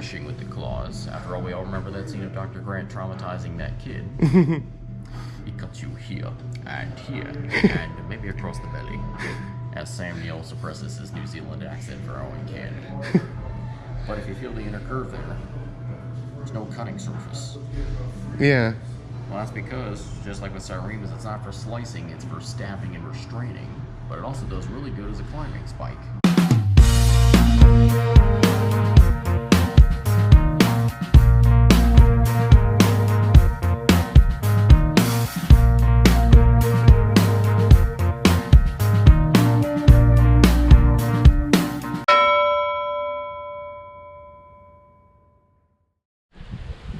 thrashing with the claws. After all, we all remember that scene of Dr. Grant traumatizing that kid. He cuts you here, and here, and maybe across the belly. As Sam Neill suppresses his New Zealand accent for all he can. But if you feel the inner curve there, there's no cutting surface. Yeah. Well, that's because, just like with Cyremus, it's not for slicing, it's for stabbing and restraining. But it also does really good as a climbing spike.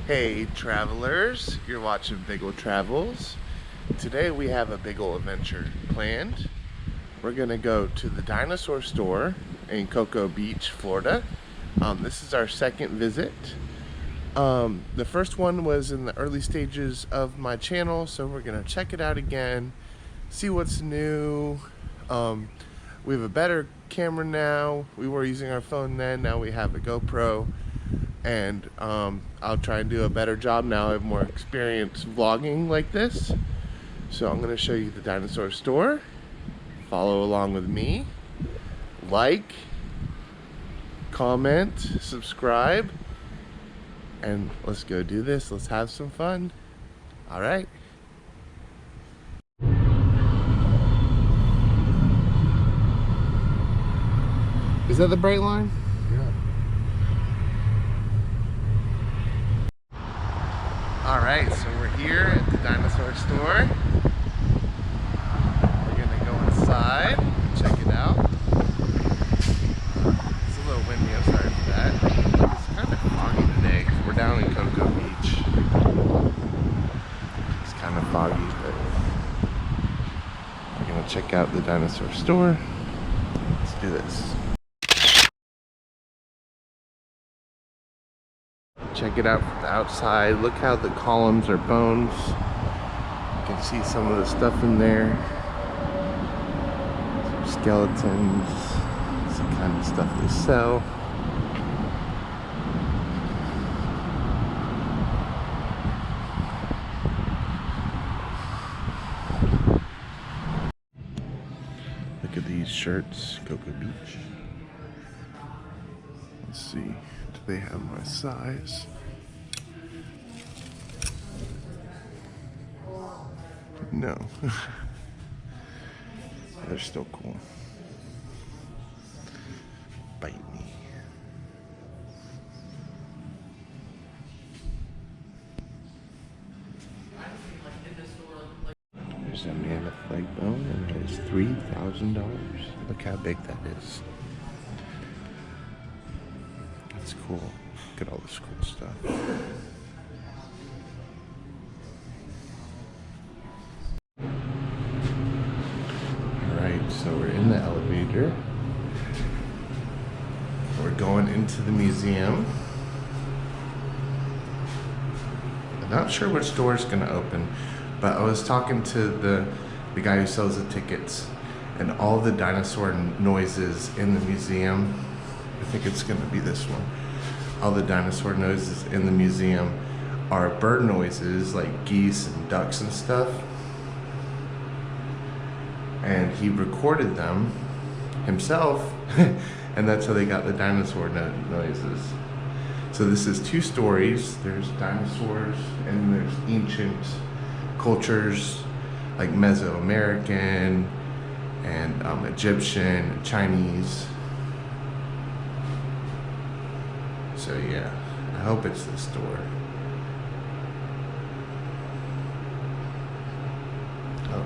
Hey travelers, you're watching Big Ol' Travels. Today we have a big ol' adventure planned. We're gonna go to the Dinosaur store in Cocoa Beach, Florida. This is our second visit. The first one was in the early stages of my channel, so we're gonna check it out again, see what's new. We have a better camera now. We were using our phone then, now we have a GoPro. And I'll try and do a better job now. I have more experience vlogging like this. So I'm going to show you the Dinosaur store. Follow along with me. Like, comment, subscribe. And let's go do this. Let's have some fun. All right. Is that the bright line? Alright, so we're here at the Dinosaur store. We're gonna go inside, check it out. It's a little windy, I'm sorry for that. It's kind of foggy today. We're down in Cocoa Beach. It's kind of foggy, but we're gonna check out the Dinosaur store. Let's do this. Check it out from the outside. Look how the columns are bones. You can see some of the stuff in there. Some skeletons. Some kind of stuff they sell. Look at these shirts, Cocoa Beach. Let's see, do they have my size? No. They're still cool. Bite me. There's a mammoth leg bone and that is $3,000. Look how big that is. That's cool. Look at all this cool stuff. Alright, so we're in the elevator. We're going into the museum. I'm not sure which door is going to open, but I was talking to the guy who sells the tickets, and all the dinosaur noises in the museum, I think it's going to be this one. All the dinosaur noises in the museum are bird noises like geese and ducks and stuff. And he recorded them himself, and that's how they got the dinosaur noises. So this is two stories. There's dinosaurs and there's ancient cultures like Mesoamerican and Egyptian and Chinese. So yeah, I hope it's this door. Oh,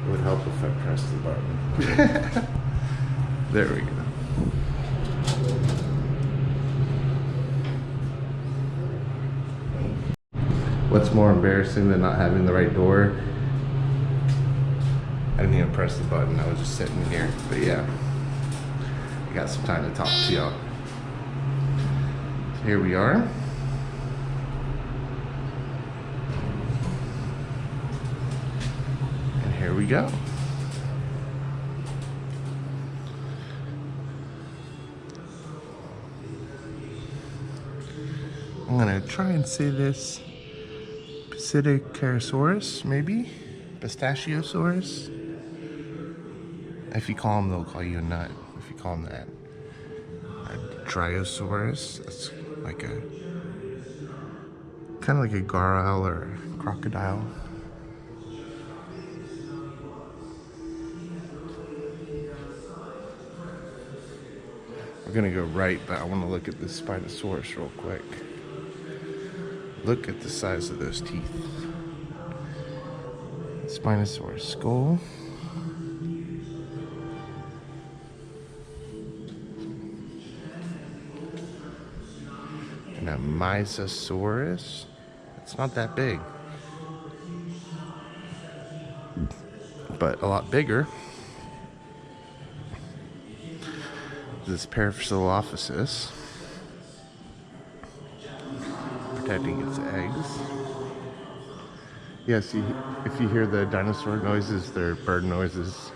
it would help if I pressed the button. There we go. What's more embarrassing than not having the right door? I didn't even press the button, I was just sitting here. But yeah, I got some time to talk to y'all. Here we are. And here we go. I'm gonna try and say this. Psittacosaurus, maybe? Pistachiosaurus? If you call them, they'll call you a nut. If you call them that. A Dryosaurus, that's like a kind of like a gargoyle or a crocodile. We're gonna go right, but I want to look at this Spinosaurus real quick. Look at the size of those teeth. Spinosaurus skull. And a Mysosaurus. It's not that big, but a lot bigger. This Parasaurolophus, protecting its eggs. Yes, if you hear the dinosaur noises, they're bird noises.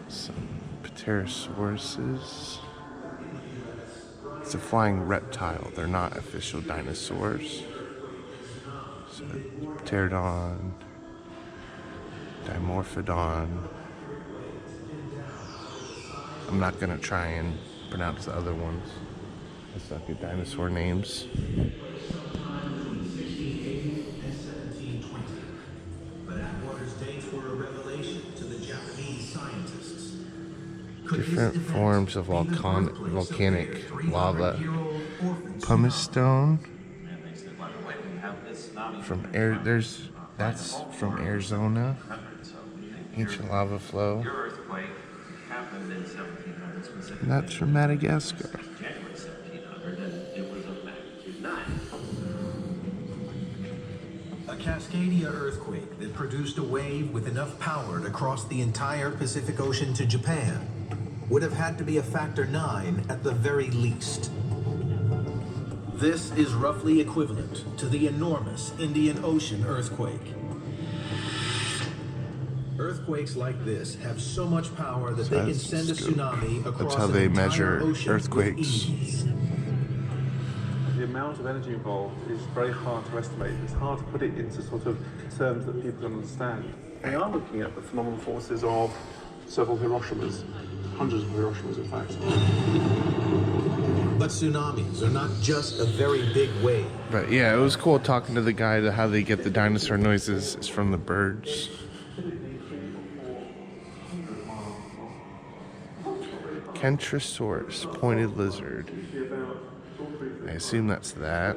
Some Pterosauruses. It's a flying reptile. They're not official dinosaurs. So, Pterodon, Dimorphodon. I'm not gonna try and pronounce the other ones. I suck at dinosaur names. Different forms of volcanic lava. Pumice stone. That's from Arizona. Ancient lava flow. And that's from Madagascar. A Cascadia earthquake that produced a wave with enough power to cross the entire Pacific Ocean to Japan would have had to be a factor 9 at the very least. This is roughly equivalent to the enormous Indian Ocean earthquake. Earthquakes like this have so much power that they can send a tsunami across how they an entire measure ocean earthquakes. with ease. The amount of energy involved is very hard to estimate. It's hard to put it into sort of terms that people can understand. We are looking at the phenomenal forces of several Hiroshimas, hundreds of Hiroshimas in fact. But tsunamis are not just a very big wave. But yeah, it was cool talking to the guy to how they get the dinosaur noises. It's from the birds. Kentrosaurus, pointed lizard. I assume that's that.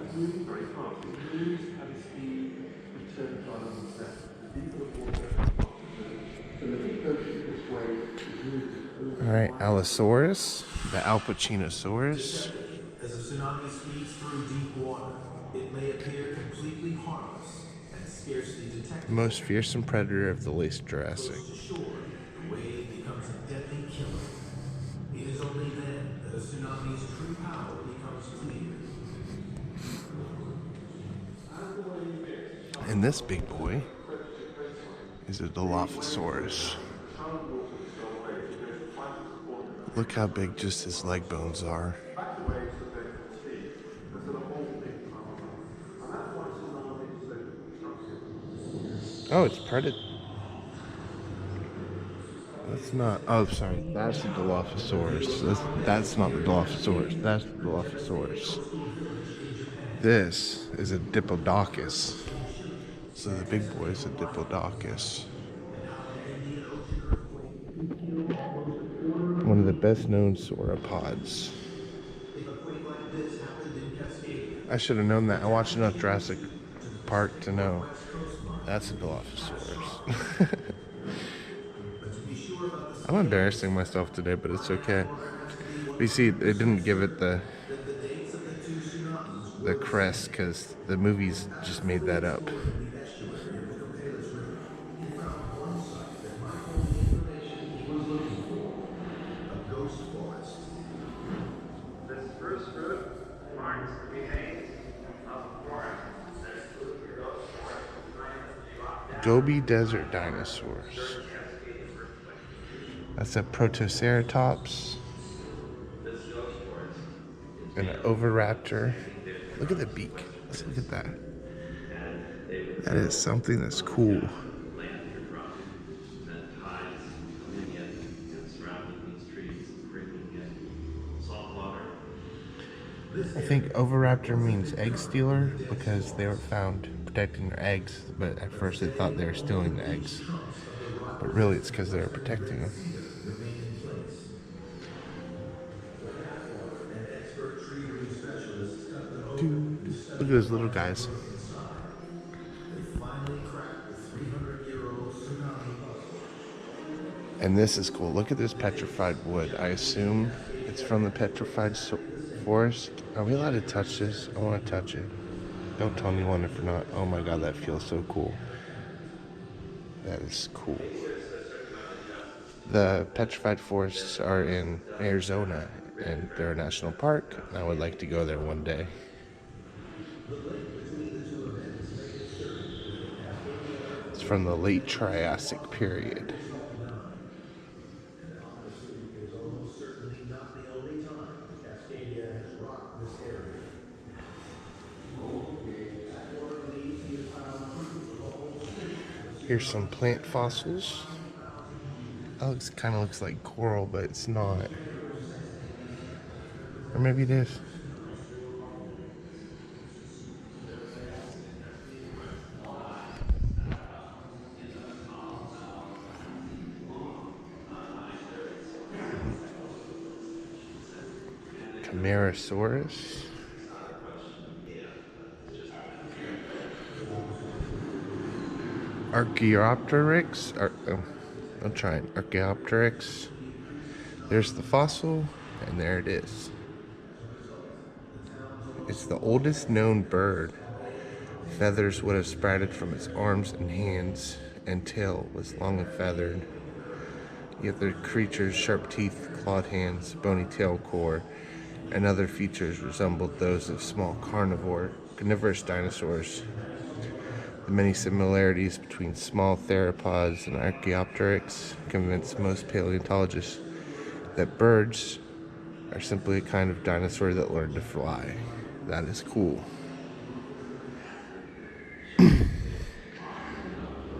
Alright, Allosaurus, the Alpacinosaurus. As a tsunami speeds through deep water, it may appear completely harmless and scarcely detectable. Most fearsome predator of the late Jurassic. To shore, the wave becomes a deadly killer. It is only then that a tsunami's true power becomes clear. And this big boy is a Dilophosaurus. Look how big just his leg bones are. Oh, it's Predator. That's not. Oh, sorry. That's the Dilophosaurus. That's not the Dilophosaurus. That's the Dilophosaurus. This is a Diplodocus. So the big boy is a Diplodocus. One of the best known sauropods. I should have known that. I watched enough Jurassic Park to know. That's a Dilophosaurus. I'm embarrassing myself today, but it's okay. But you see, they didn't give it the crest because the movies just made that up. Gobi Desert dinosaurs. That's a Protoceratops. an oviraptor. Look at the beak. Let's look at that. That is something that's cool. I think oviraptor means egg stealer because they were found protecting their eggs, but at first they thought they were stealing the eggs. But really it's because they were protecting them. Dude, look at those little guys. And this is cool. Look at this petrified wood. I assume it's from the petrified forest. Are we allowed to touch this? I want to touch it. Don't tell anyone if we're not. Oh my god, that feels so cool. That is cool. The petrified forests are in Arizona, and they're a national park. And I would like to go there one day. It's from the late Triassic period. Here's some plant fossils. That kind of looks like coral, but it's not. Or maybe it is. Camarasaurus. Archaeopteryx. I'm trying. Archaeopteryx. There's the fossil, and there it is. It's the oldest known bird. Feathers would have sprouted from its arms and hands, and tail was long and feathered. Yet the creature's sharp teeth, clawed hands, bony tail core, and other features resembled those of small carnivorous dinosaurs. The many similarities between small theropods and Archaeopteryx convince most paleontologists that birds are simply a kind of dinosaur that learned to fly. That is cool.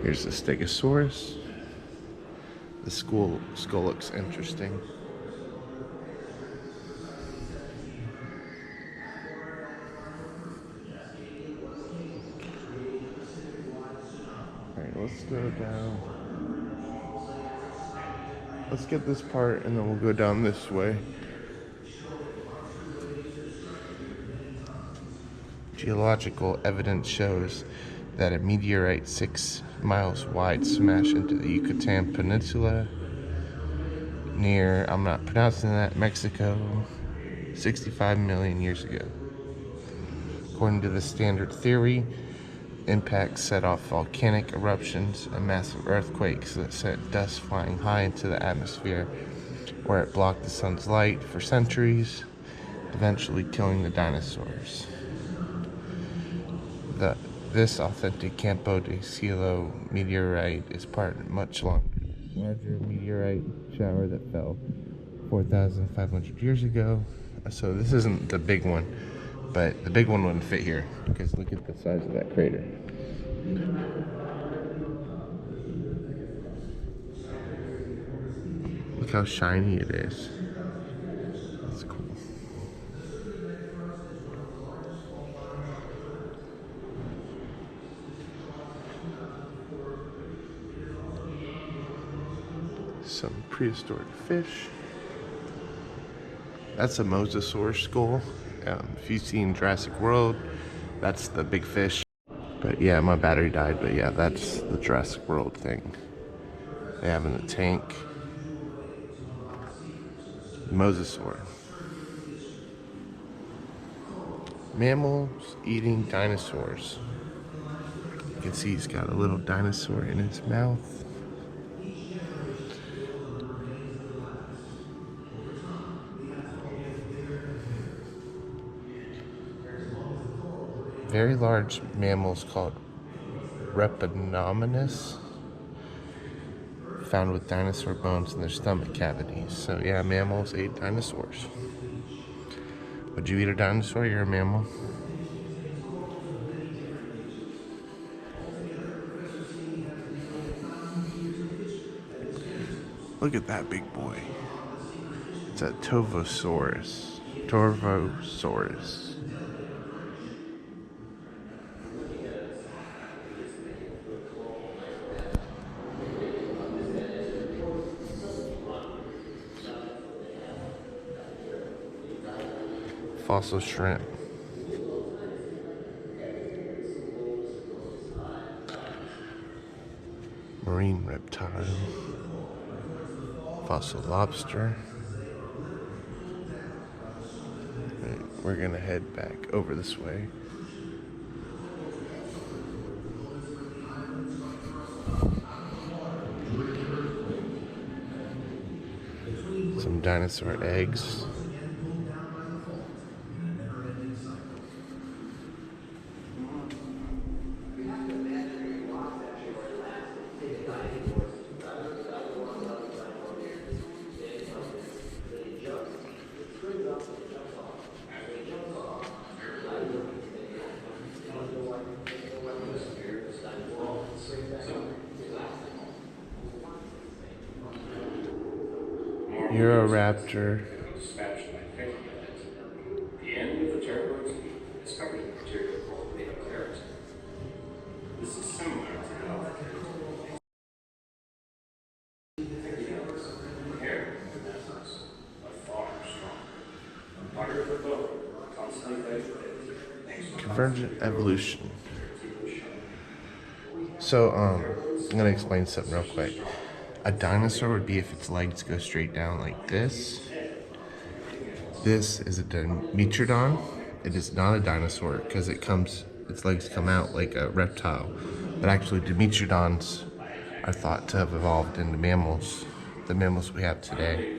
Here's the Stegosaurus. The skull looks interesting. Alright, let's go down. Let's get this part and then we'll go down this way. Geological evidence shows that a meteorite 6 miles wide smashed into the Yucatan Peninsula near, I'm not pronouncing that, Mexico, 65 million years ago. According to the standard theory, impacts set off volcanic eruptions and massive earthquakes that sent dust flying high into the atmosphere, where it blocked the sun's light for centuries, eventually killing the dinosaurs. This authentic Campo de Cielo meteorite is part of a much larger meteorite shower that fell 4,500 years ago. So this isn't the big one, but the big one wouldn't fit here because look at the size of that crater. Look how shiny it is. That's cool. Some prehistoric fish. That's a mosasaur skull. If you've seen Jurassic World, that's the big fish. But yeah, my battery died, but yeah, that's the Jurassic World thing. They have in the tank. Mosasaur. Mammals eating dinosaurs. You can see he's got a little dinosaur in his mouth. Very large mammals called Repenominus found with dinosaur bones in their stomach cavities. So yeah, mammals ate dinosaurs. Would you eat a dinosaur? You're a mammal. Look at that big boy. It's a Tovosaurus. Torvosaurus. Fossil shrimp. Marine reptile. Fossil lobster. Right, we're gonna head back over this way. Some dinosaur eggs. Euroraptor. The end of the turbo's is covered in material called beta keratin. This is similar to how hair methods are far stronger. Part of the bone constantly vegetates. Convergent evolution. So, I'm gonna explain something real quick. A dinosaur would be if its legs go straight down like this. This is a Dimetrodon. It is not a dinosaur because its legs come out like a reptile. But actually, Dimetrodons are thought to have evolved into mammals, the mammals we have today.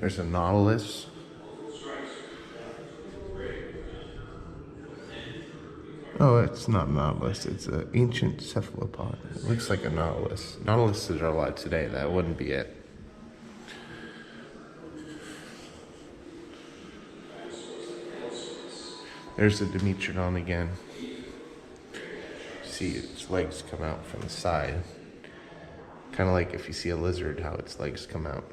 There's a nautilus. Oh, it's not a nautilus. It's an ancient cephalopod. It looks like a nautilus. Nautiluses are alive today. That wouldn't be it. There's the Dimetrodon again. See its legs come out from the side. Kind of like if you see a lizard, how its legs come out.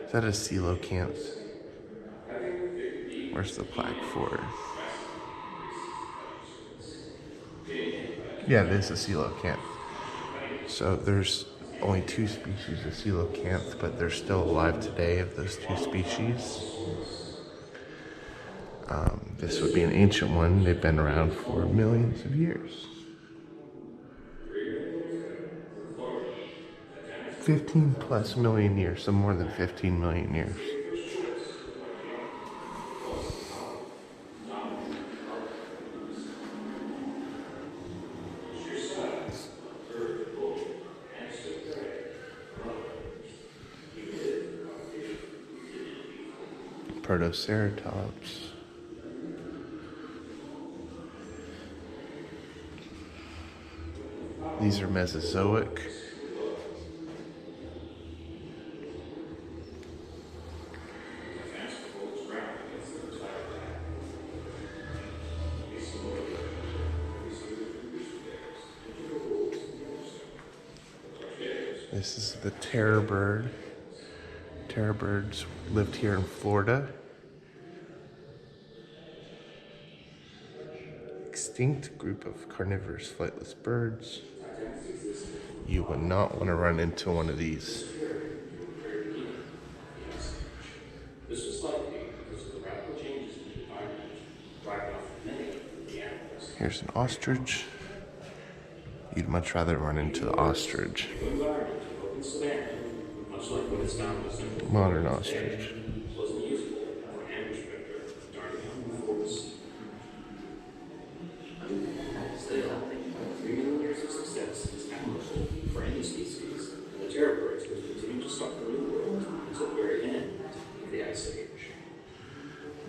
Is that a coelacanth? Where's the plaque for it? Yeah, this is a coelacanth. So there's only 2 species of coelacanth, but they're still alive today of those 2 species. This would be an ancient one. They've been around for millions of years. 15 plus million years, so more than 15 million years. Protoceratops. These are Mesozoic. This is the terror bird. Terror birds lived here in Florida. Extinct group of carnivorous flightless birds. You would not want to run into one of these. This was likely because of the radical changes in the environment, driving off many of the animals. Here's an ostrich. You'd much rather run into the ostrich. The environment of open savanna, much like what is found with Modern ostrich. wasn't useful for an ambush predator darting out.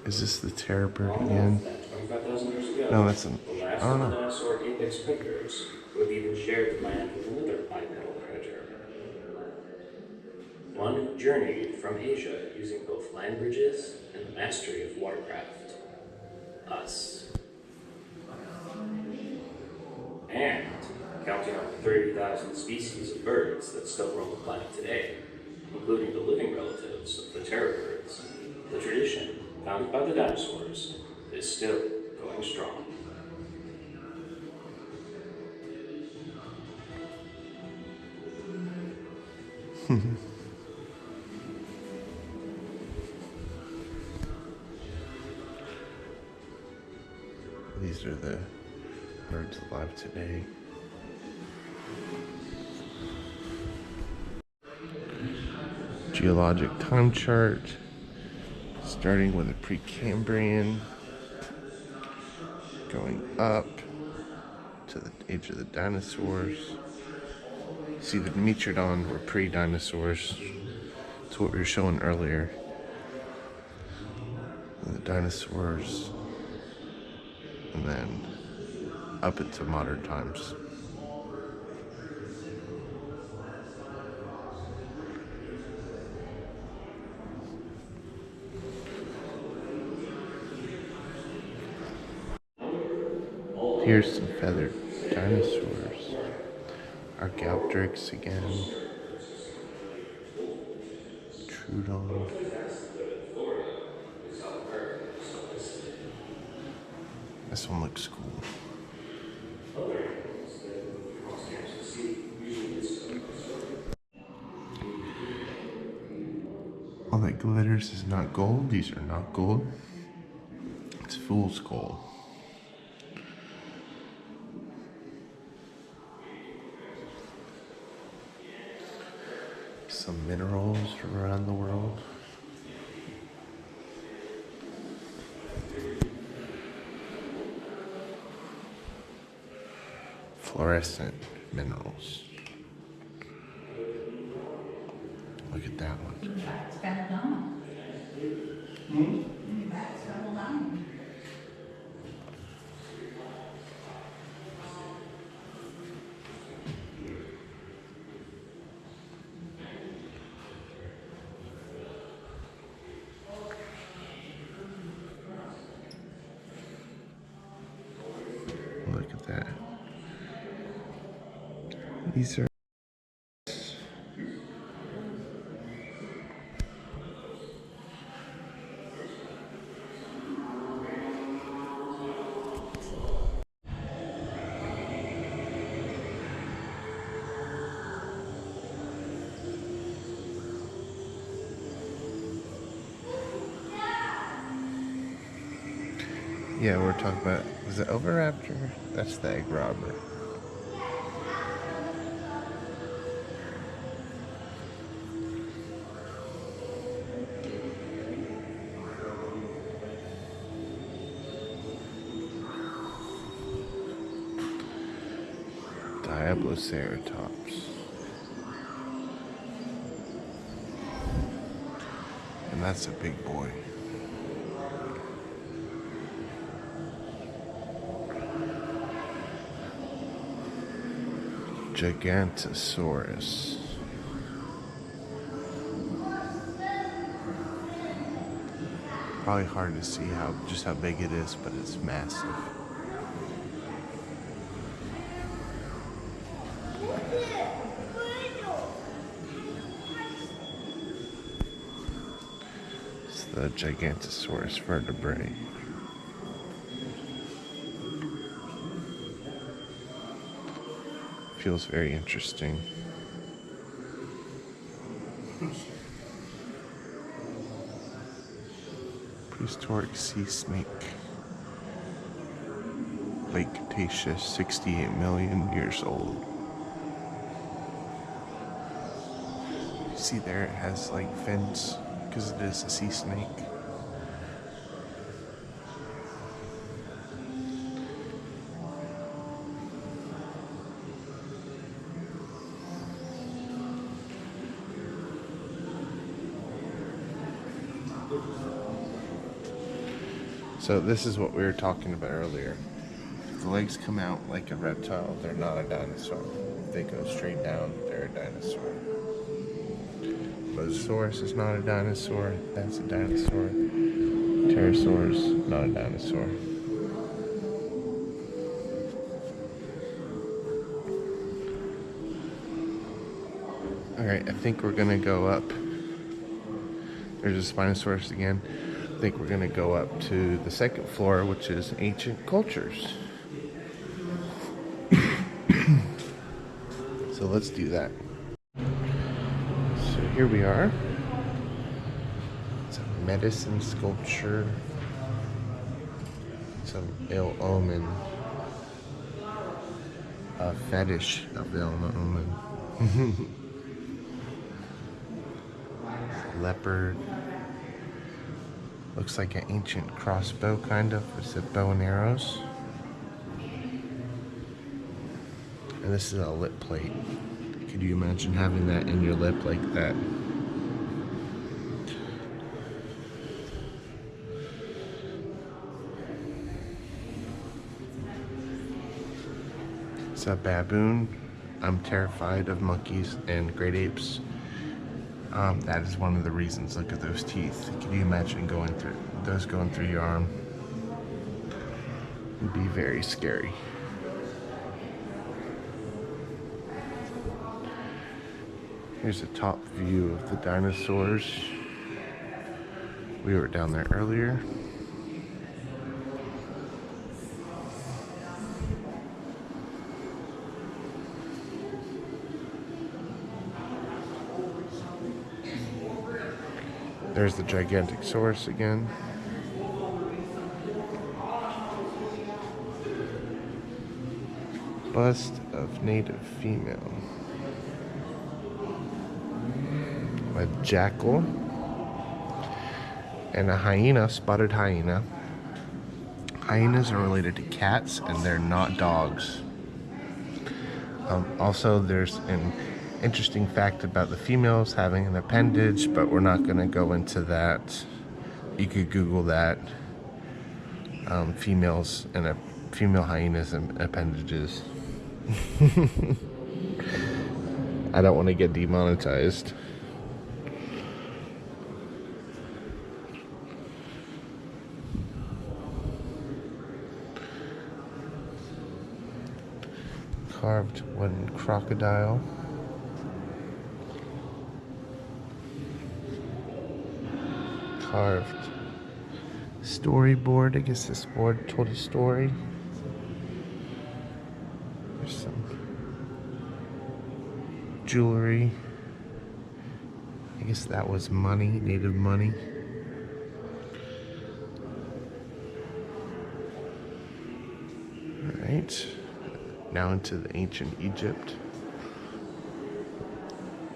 Is this the terror bird again? 25,000 years ago, No, that's the last I don't of the know. dinosaur apex predators who have even shared the land with another bipedal predator. One who journeyed from Asia using both land bridges and the mastery of watercraft. Us. And counting up the 30,000 species of birds that still roam the planet today, including the living relatives of the terror birds, the tradition founded by the dinosaurs is still going strong. These are the birds alive today. Geologic time chart, starting with a Precambrian, going up to the age of the dinosaurs. See, the Dimetrodon were pre-dinosaurs. That's what we were showing earlier. And the dinosaurs, and then up into modern times. Here's some feathered dinosaurs. Archaeopteryx again. Trudon. This one looks cool. All that glitters is not gold. These are not gold. It's fool's gold. Some minerals from around the world. Fluorescent minerals. Look at that one. That's belladonna. That's belladonna. Look at that. These are yeah, we're talking about, was it Oviraptor? That's the egg robber. Diabloceratops. And that's a big boy. Gigantosaurus. Probably hard to see just how big it is, but it's massive. It's the Gigantosaurus vertebrae. Feels very interesting. Prehistoric sea snake. Lake Cretaceous, 68 million years old. You see there it has like fins because it is a sea snake. So this is what we were talking about earlier. If the legs come out like a reptile, they're not a dinosaur. If they go straight down, they're a dinosaur. Mosasaurus is not a dinosaur. That's a dinosaur. Pterosaurus, not a dinosaur. Alright, I think we're gonna go up. There's a Spinosaurus again. I think we're gonna go up to the second floor, which is ancient cultures. So let's do that. So here we are. It's a medicine sculpture. Some ill omen. A fetish of ill omen. Leopard. Looks like an ancient crossbow, kind of. It's a bow and arrows. And this is a lip plate. Could you imagine having that in your lip like that? It's a baboon. I'm terrified of monkeys and great apes. That is one of the reasons. Look at those teeth. Can you imagine going through your arm? It'd be very scary. Here's a top view of the dinosaurs. We were down there earlier. There's the gigantic saurus again. Bust of native female. A jackal and a hyena, spotted hyena. Hyenas are related to cats and they're not dogs. Also, there's an interesting fact about the females having an appendage, but we're not going to go into that. You could Google that. Females and female hyenas and appendages. I don't want to get demonetized. Carved wooden crocodile. Carved storyboard. I guess this board told a story. There's some jewelry. I guess that was money, native money. Alright. Now into the ancient Egypt.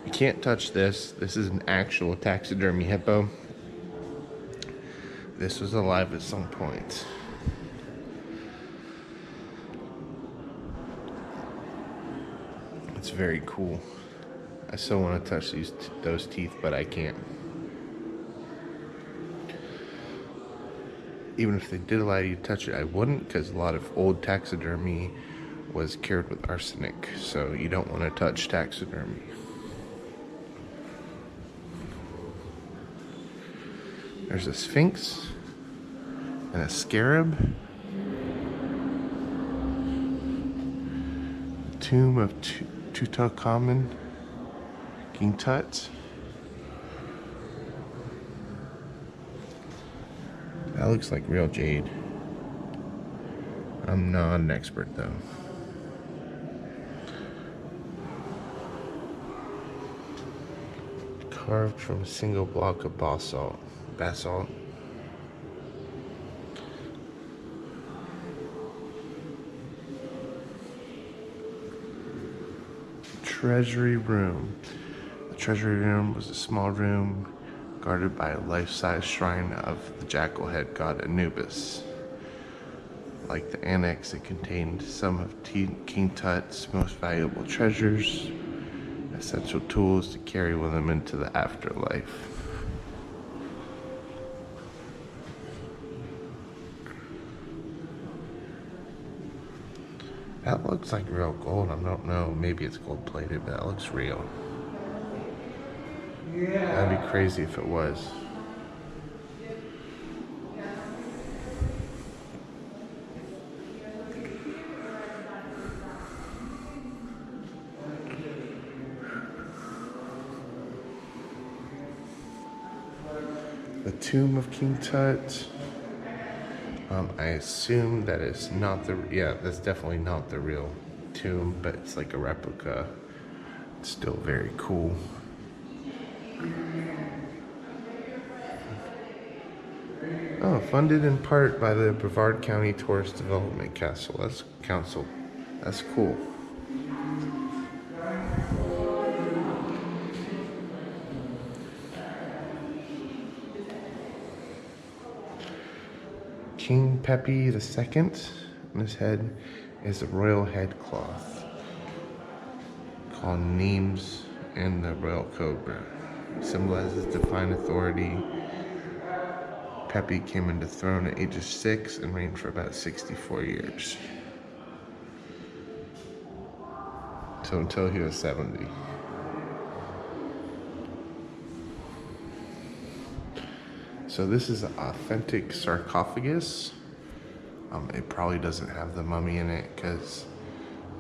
You can't touch this. This is an actual taxidermy hippo. This was alive at some point. It's very cool. I still want to touch those teeth, but I can't. Even if they did allow you to touch it, I wouldn't, because a lot of old taxidermy was cured with arsenic, so you don't want to touch taxidermy. There's a sphinx and a scarab. Tomb of Tutankhamun, King Tut. That looks like real jade. I'm not an expert though. Carved from a single block of basalt. Treasury room. The treasury room was a small room guarded by a life-size shrine of the jackal head god Anubis. Like the annex, it contained some of King Tut's most valuable treasures, essential tools to carry with him into the afterlife. That looks like real gold. I don't know. Maybe it's gold plated, but that looks real. That'd be crazy if it was. The tomb of King Tut. I assume that is not the, yeah, that's definitely not the real tomb, but it's like a replica. It's still very cool. Oh, funded in part by the Brevard County Tourist Development Council. That's cool. King Pepe II, on his head is a royal head cloth called Nemes in the royal cobra. Symbolizes divine authority. Pepe came into throne at age of 6 and reigned for about 64 years. So until he was 70. So this is an authentic sarcophagus. It probably doesn't have the mummy in it because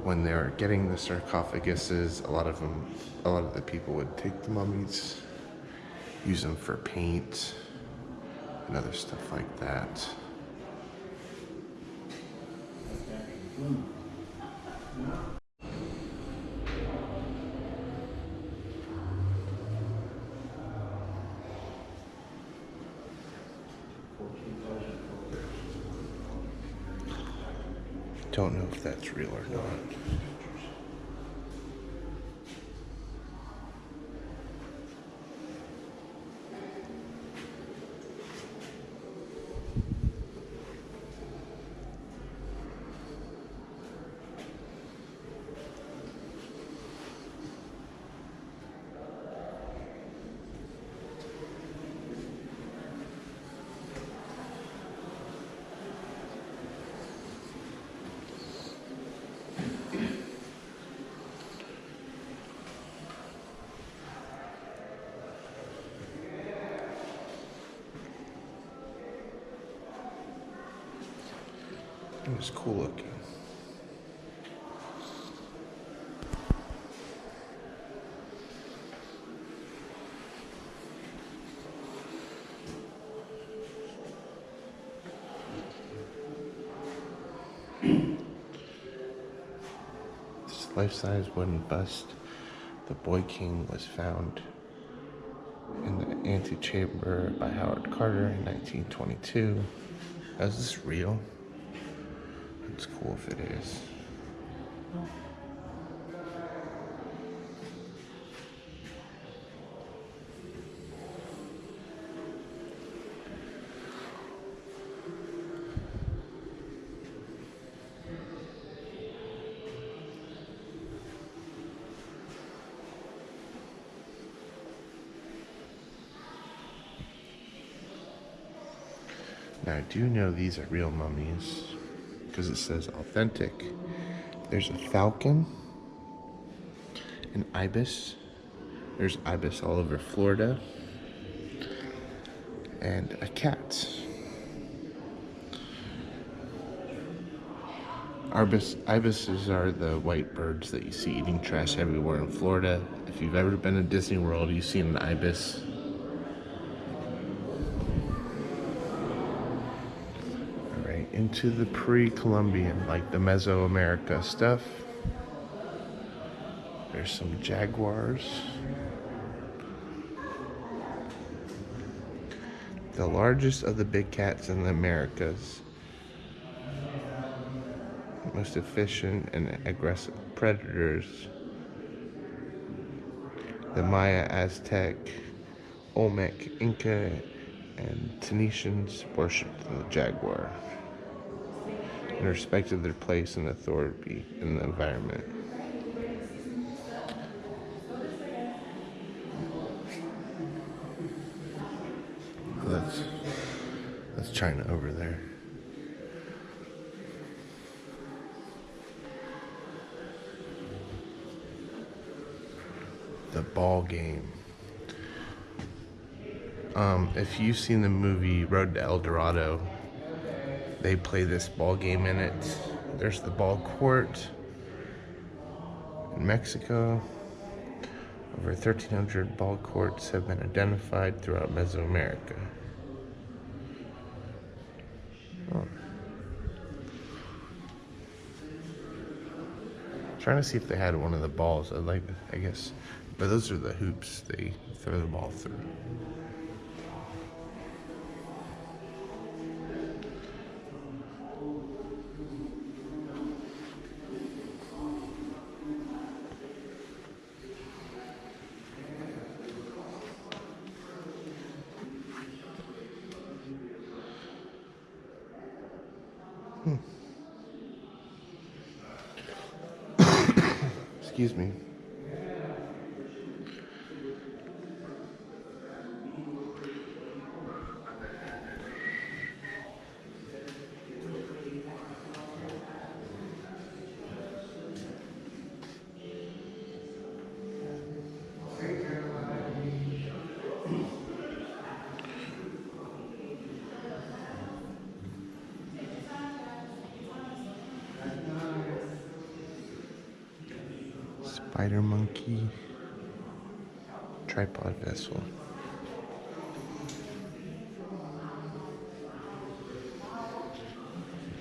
when they were getting the sarcophaguses, a lot of the people would take the mummies, use them for paint and other stuff like that. Don't know if that's real or not. It was cool looking. This life-size wooden bust, the Boy King, was found in the antechamber by Howard Carter in 1922. Is this real? It's cool if it is. Now I do know these are real mummies because it says authentic. There's a falcon, an ibis. There's ibis all over Florida, and a cat. Ibises are the white birds that you see eating trash everywhere in Florida. If you've ever been to Disney World, you've seen an ibis. Into the pre-Columbian, like the Mesoamerica stuff. There's some jaguars. The largest of the big cats in the Americas. Most efficient and aggressive predators. The Maya, Aztec, Olmec, Inca, and Phoenicians worshipped the jaguar and respected their place and authority in the environment. That's China over there. the ball game. If you've seen the movie Road to El Dorado, they play this ball game in it. There's the ball court in Mexico. Over 1,300 ball courts have been identified throughout Mesoamerica. Oh. Trying to see if they had one of the balls. I guess, but those are the hoops they throw the ball through. Excuse me. Spider monkey, tripod vessel.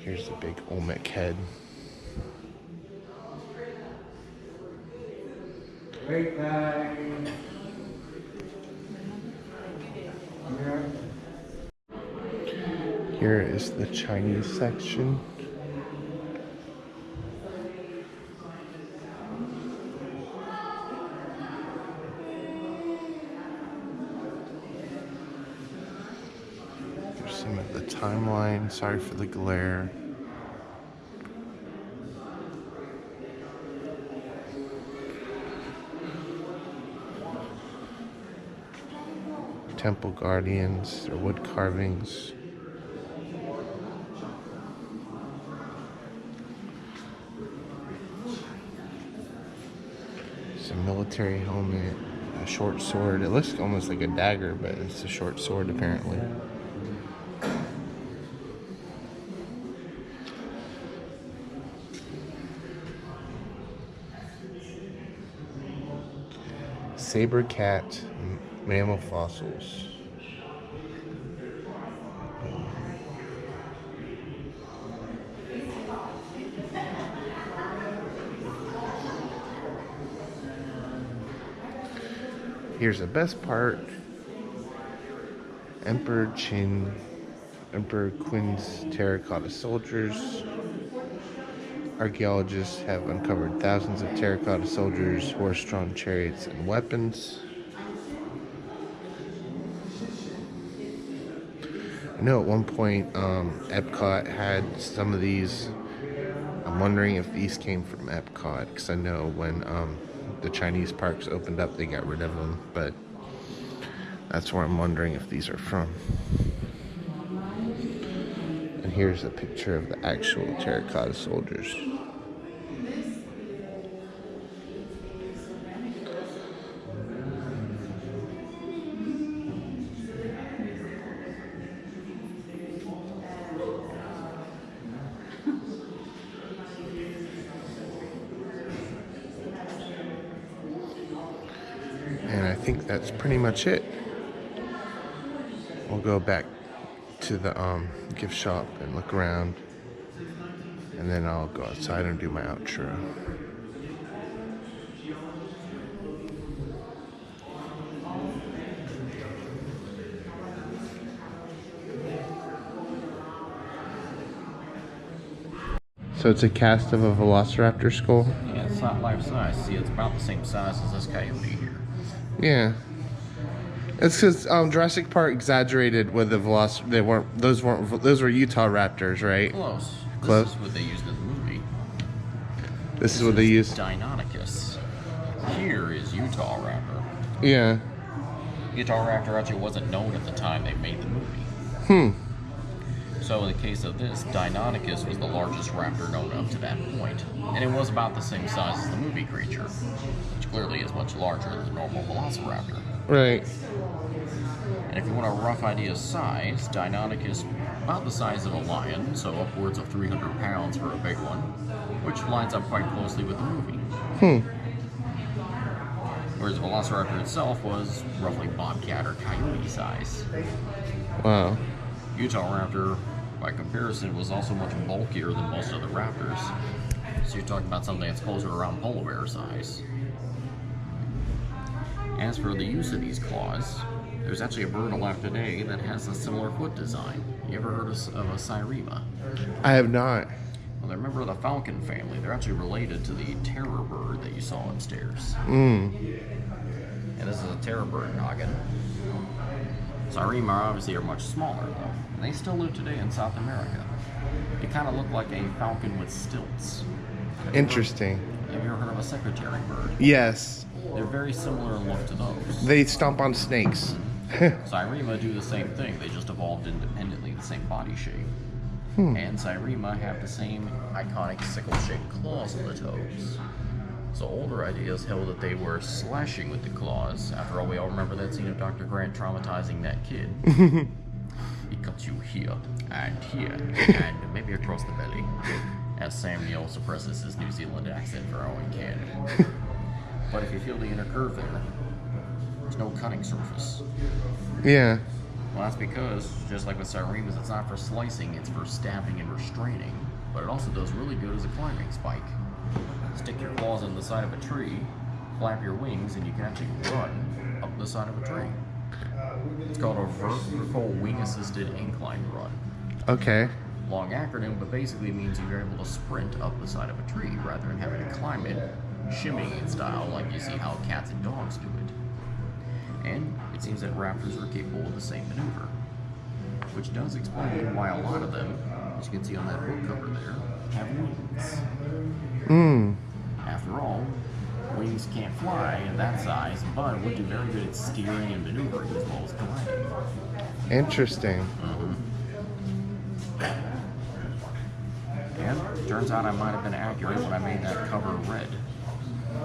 Here's the big Olmec head. Here is the Chinese section. Here's some of the timeline. Sorry for the glare. Temple guardians, or wood carvings. Some military helmet, a short sword. It looks almost like a dagger, but it's a short sword apparently. Saber cat mammal fossils. Here's the best part. Emperor Qin's terracotta soldiers. Archaeologists have uncovered thousands of terracotta soldiers, horse-drawn chariots, and weapons. I know at one point Epcot had some of these. I'm wondering if these came from Epcot, because I know when the Chinese parks opened up, they got rid of them, but that's where I'm wondering if these are from. And here's a picture of the actual terracotta soldiers. And I think that's pretty much it. We'll go back to the gift shop and look around, and then I'll go outside and do my outro. So it's a cast of a velociraptor skull? Yeah, it's not life size. See, it's about the same size as this coyote here. Yeah. It's because Jurassic Park exaggerated with the velociraptor. They weren't. Those were Utah raptors, right? Close. Close. This is what they used in the movie. This is what they used. Deinonychus. Here is Utah raptor. Yeah. Utah raptor actually wasn't known at the time they made the movie. So So in the case of this, Deinonychus was the largest raptor known up to that point, and it was about the same size as the movie creature, which clearly is much larger than the normal velociraptor. Right. And if you want a rough idea of size, Deinonychus about the size of a lion, so upwards of 300 pounds for a big one, which lines up quite closely with the movie. Whereas the velociraptor itself was roughly bobcat or coyote size. Wow. Utah raptor, by comparison, was also much bulkier than most other raptors. So you're talking about something that's closer around polar bear size. As for the use of these claws, there's actually a bird alive today that has a similar foot design. You ever heard of a sirema? I have not. Well, they're a member of the falcon family. They're actually related to the terror bird that you saw upstairs. And this is a terror bird noggin. Sirema obviously are much smaller though, and they still live today in South America. They kind of look like a falcon with stilts. Interesting. Have you ever heard of a secretary bird? Yes. They're very similar in look to those. They stomp on snakes. Sirema do the same thing, they just evolved independently, the same body shape. And Sirema have the same iconic sickle-shaped claws on the toes. So older ideas held that they were slashing with the claws. After all, we all remember that scene of Dr. Grant traumatizing that kid. He cuts you here, and maybe across the belly. As Sam Neill suppresses his New Zealand accent for all he can. But if you feel the inner curve there, there's no cutting surface. Yeah. Well, that's because, just like with Siremas, it's not for slicing, it's for stabbing and restraining. But it also does really good as a climbing spike. Stick your claws on the side of a tree, flap your wings, and you can actually run up the side of a tree. It's called a vertical wing-assisted incline run. Okay. Long acronym, but basically means you're able to sprint up the side of a tree rather than having to climb it, shimmying in style like you see how cats and dogs do it. And it seems that raptors are capable of the same maneuver, which does explain why a lot of them, as you can see on that book cover there, have wings. After all, wings can't fly in that size, but would do very good at steering and maneuvering as well as gliding. Interesting. And turns out I might have been accurate when I made that cover red.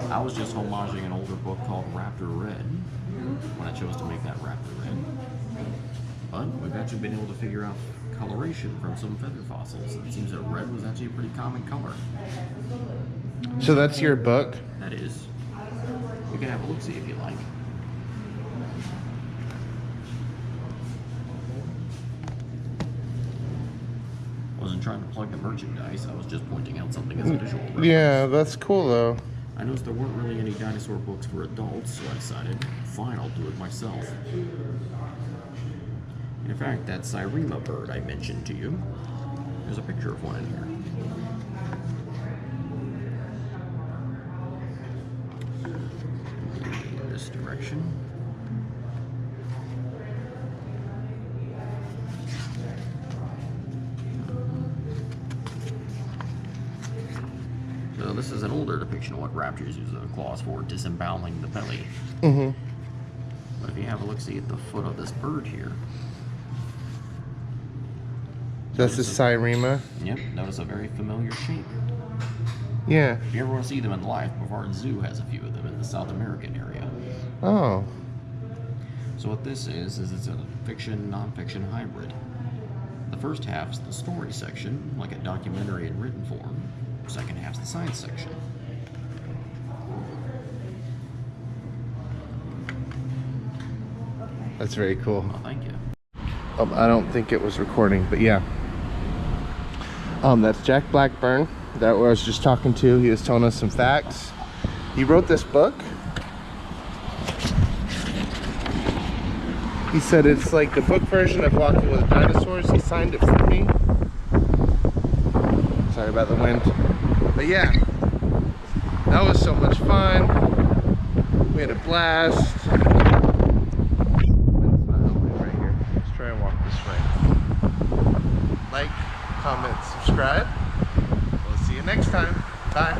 I was just homaging an older book called Raptor Red when I chose to make that Raptor Red. But we've actually been able to figure out coloration from some feather fossils. It seems that red was actually a pretty common color. So that's your book? That is. You can have a look-see if you like. Wasn't trying to plug the merchandise, I was just pointing out something as a visual reference. Yeah, that's cool though. I noticed there weren't really any dinosaur books for adults, so I decided, fine, I'll do it myself. In fact, that Sirema bird I mentioned to you, there's a picture of one in here. In this direction. So this is an older depiction of what raptors use their claws for, disemboweling the belly. But if you have a look-see at the foot of this bird here. That's the Sirema? Yep, notice a very familiar shape. Yeah. If you ever want to see them in life, Brevard Zoo has a few of them in the South American area. Oh. So what this is it's a fiction, non-fiction hybrid. The first half's the story section, like a documentary in written form. Second half's the science section. That's very cool. Well, thank you. Oh, I don't think it was recording, but yeah. That's Jack Blackburn that I was just talking to. He was telling us some facts. He wrote this book. He said it's like the book version of Walking with Dinosaurs. He signed it for me. Sorry about the wind. But yeah, that was so much fun. We had a blast. Wind's not helping right here. Let's try and walk this way. Like, comment, subscribe. We'll see you next time. Bye.